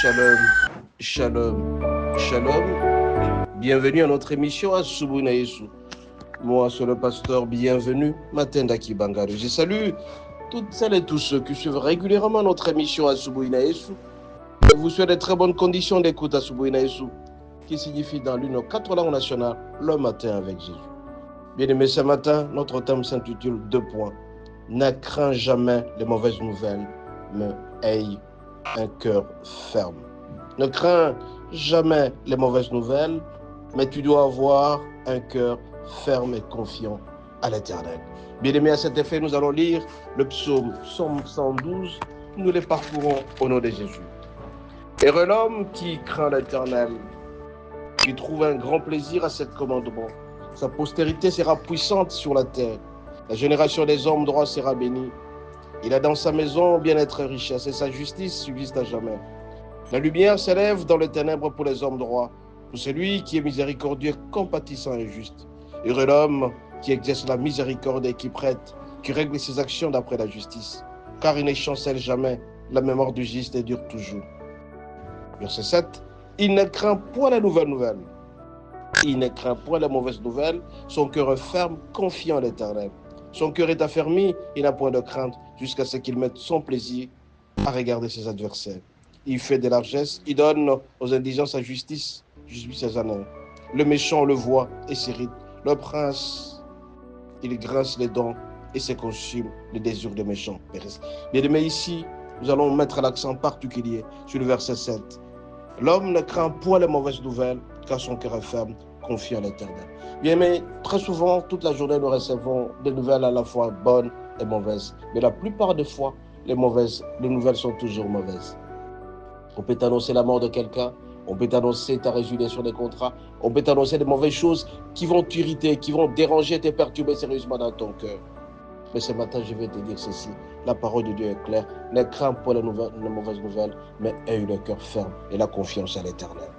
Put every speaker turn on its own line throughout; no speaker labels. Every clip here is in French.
Shalom, shalom, shalom. Bienvenue à notre émission Asubuhi na Yesu. Moi, c'est le pasteur Bienvenue, Matenda Kibangaru. Je salue toutes celles et tous ceux qui suivent régulièrement notre émission Asubuhi na Yesu. Je vous souhaite de très bonnes conditions d'écoute Asubuhi na Yesu, qui signifie dans l'une aux 4 langues nationales, le matin avec Jésus. Bien-aimés, ce matin, notre thème s'intitule 2 points. Ne crains jamais les mauvaises nouvelles, mais aie un cœur ferme. Ne crains jamais les mauvaises nouvelles, mais tu dois avoir un cœur ferme et confiant à l'Éternel. Bien-aimés, à cet effet, nous allons lire le psaume 112. Nous les parcourons au nom de Jésus. Heureux l'homme qui craint l'Éternel, qui trouve un grand plaisir à ses commandements. Sa postérité sera puissante sur la terre. La génération des hommes droits sera bénie. Il a dans sa maison bien-être et richesse, et sa justice subsiste à jamais. La lumière s'élève dans les ténèbres pour les hommes droits, pour celui qui est miséricordieux, compatissant et juste. Heureux l'homme qui exerce la miséricorde et qui prête, qui règle ses actions d'après la justice, car il ne chancelle jamais, la mémoire du juste dure toujours. Verset 7. Il ne craint point les nouvelles nouvelles. Il ne craint point les mauvaises nouvelles. Son cœur est ferme, confiant en l'Éternel. Son cœur est affermi, il n'a point de crainte, jusqu'à ce qu'il mette son plaisir à regarder ses adversaires. Il fait des largesses, il donne aux indigents sa justice, jusqu'à ses années. Le méchant le voit et s'irrite. Le prince, il grince les dents et se consume les désirs de méchants. Bien aimé, ici, nous allons mettre l'accent particulier sur le verset 7. L'homme ne craint point les mauvaises nouvelles, car son cœur est ferme, confiant à l'Éternel. Bien aimé, très souvent, toute la journée, nous recevons des nouvelles à la fois bonnes et mauvaises. Mais la plupart des fois, les nouvelles sont toujours mauvaises. On peut t'annoncer la mort de quelqu'un, on peut t'annoncer ta résiliation des contrats, on peut t'annoncer des mauvaises choses qui vont t'irriter, qui vont déranger, te perturber sérieusement dans ton cœur. Mais ce matin, je vais te dire ceci. La parole de Dieu est claire. Ne crains pas les mauvaises nouvelles, mais aie le cœur ferme et la confiance à l'Éternel.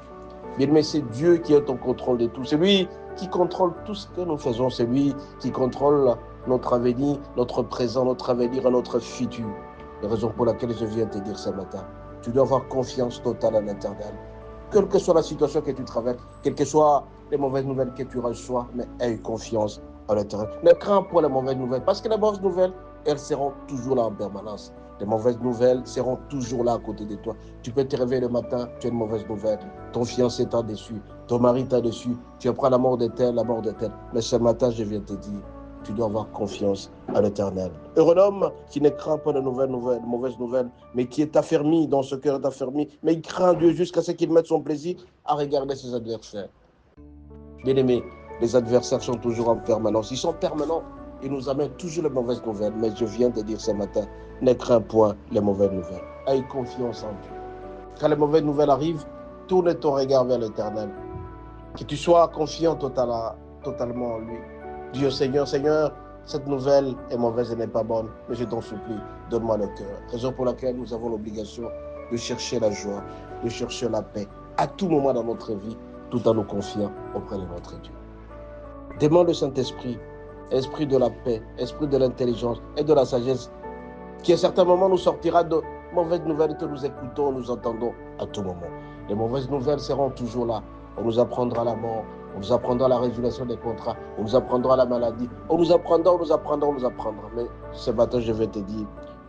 Bien aimé, c'est Dieu qui est au contrôle de tout. C'est lui qui contrôle tout ce que nous faisons. C'est lui qui contrôle notre avenir, notre présent, notre avenir et notre futur. La raison pour laquelle je viens te dire ce matin, tu dois avoir confiance totale à l'Éternel. Quelle que soit la situation que tu traverses, quelles que soient les mauvaises nouvelles que tu reçois, mais aie confiance à l'Éternel. Ne crains pas les mauvaises nouvelles, parce que les mauvaises nouvelles, elles seront toujours là en permanence. Les mauvaises nouvelles seront toujours là à côté de toi. Tu peux te réveiller le matin, tu as une mauvaise nouvelle. Ton fiancé t'a déçu, ton mari t'a déçu, tu apprends la mort de tel, la mort de tel. Mais ce matin, je viens te dire, tu dois avoir confiance à l'Éternel. Heureux l'homme qui ne craint pas de mauvaises nouvelles, mais qui est affermi, dans ce cœur est affermi, mais il craint Dieu jusqu'à ce qu'il mette son plaisir à regarder ses adversaires. Bien-aimés, les adversaires sont toujours en permanence. Ils sont permanents. Ils nous amènent toujours les mauvaises nouvelles. Mais je viens de dire ce matin, ne crains point les mauvaises nouvelles. Aie confiance en Dieu. Quand les mauvaises nouvelles arrivent, tourne ton regard vers l'Éternel. Que tu sois confiant totalement en lui. Dieu Seigneur, cette nouvelle est mauvaise et n'est pas bonne, mais je t'en supplie, donne-moi le cœur. Raison pour laquelle nous avons l'obligation de chercher la joie, de chercher la paix à tout moment dans notre vie, tout en nous confiant auprès de notre Dieu. Demande le Saint-Esprit, esprit de la paix, esprit de l'intelligence et de la sagesse, qui à certains moments nous sortira de mauvaises nouvelles que nous écoutons, nous entendons à tout moment. Les mauvaises nouvelles seront toujours là. On nous apprendra la mort, on nous apprendra la résiliation des contrats, on nous apprendra la maladie, on nous apprendra. Mais ce matin, je vais te dire,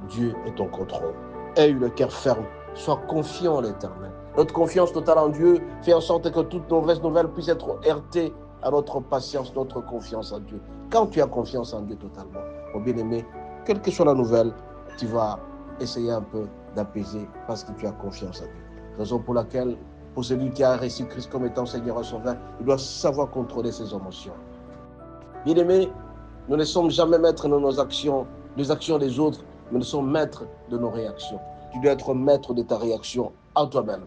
Dieu est en contrôle. Aie le cœur ferme, sois confiant en l'Éternel. Notre confiance totale en Dieu fait en sorte que toute mauvaise nouvelle puisse être heurtée à notre patience, notre confiance en Dieu. Quand tu as confiance en Dieu totalement, mon bien-aimé, quelle que soit la nouvelle, tu vas essayer un peu d'apaiser parce que tu as confiance en Dieu. Raison pour laquelle, pour celui qui a reçu Christ comme étant Seigneur et Sauveur, il doit savoir contrôler ses émotions. Bien-aimé, nous ne sommes jamais maîtres de nos actions, des actions des autres, mais nous sommes maîtres de nos réactions. Tu dois être maître de ta réaction à toi-même.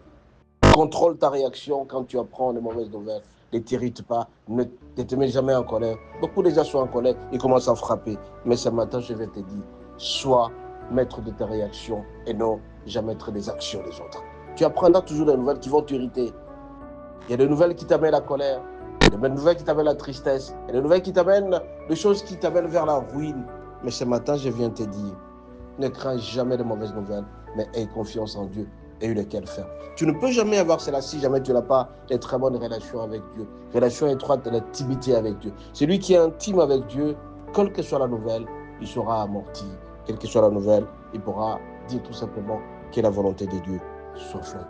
Contrôle ta réaction quand tu apprends les mauvaises nouvelles. Ne t'irrite pas, ne te mets jamais en colère. Beaucoup de gens sont en colère, ils commencent à frapper. Mais ce matin, je vais te dire, sois maître de ta réaction et non jamais maître des actions des autres. Tu apprendras toujours des nouvelles qui vont t'irriter. Il y a des nouvelles qui t'amènent la colère, il y a des nouvelles qui t'amènent la tristesse, il y a des nouvelles qui t'amènent des choses qui t'amènent vers la ruine. Mais ce matin, je viens te dire, ne crains jamais de mauvaises nouvelles, mais aie confiance en Dieu. et une équelle ferme. Tu ne peux jamais avoir cela si jamais tu n'as pas de très bonnes relations avec Dieu, relation étroite, l'intimité avec Dieu. Celui qui est intime avec Dieu, quelle que soit la nouvelle, il sera amorti. Quelle que soit la nouvelle, il pourra dire tout simplement que la volonté de Dieu soit faite.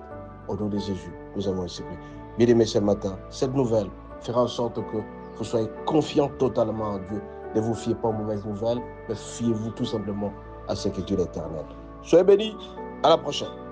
Au nom de Jésus, nous avons ainsi prié. Bien-aimés, ce matin, cette nouvelle fera en sorte que vous soyez confiants totalement en Dieu. Ne vous fiez pas aux mauvaises nouvelles, mais fiez-vous tout simplement à ce que Dieu l'éternel. Soyez bénis, à la prochaine.